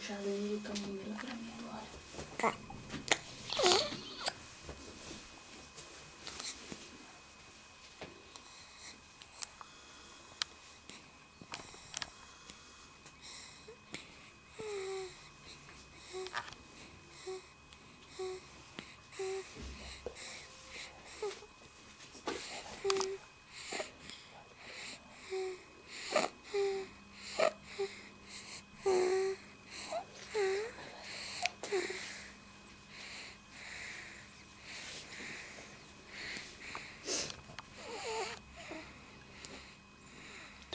puxar o Camila pra mim agora. Tá.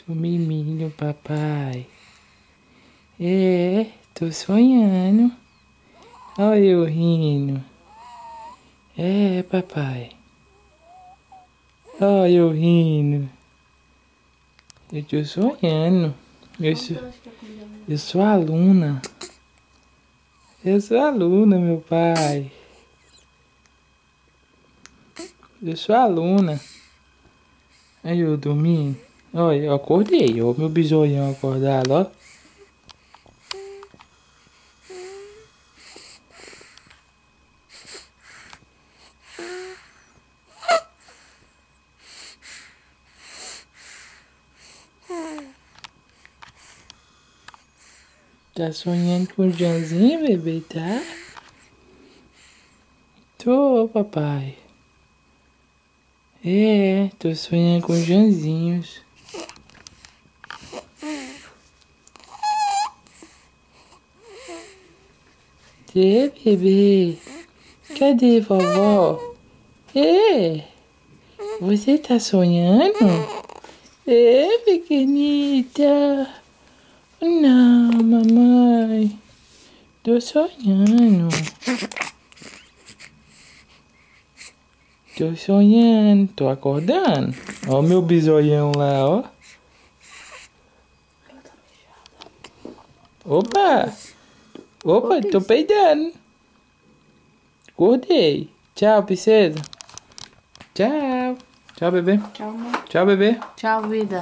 Tô miminho, papai. É, tô sonhando. Olha eu rindo. É, papai. Olha eu rindo. Eu tô sonhando. Eu sou aluna. Eu sou aluna, meu pai. Eu sou aluna. Aí eu dormindo. Olha, eu acordei. Ó, meu bisoião acordado, ó. Tá sonhando com o Joãozinho, bebê, tá? Tô, papai. É, tô sonhando com os Joãozinhos. É, bebê? Cadê vovó? É, você tá sonhando? É, pequenita. Não, mamãe. Tô sonhando. Tô sonhando. Tô acordando. Ó o meu bisoião lá, ó. Opa! Opa, tô peidando. Acordei. Tchau, princesa. Tchau. Tchau, bebê. Tchau, amor. Tchau, bebê. Tchau, vida.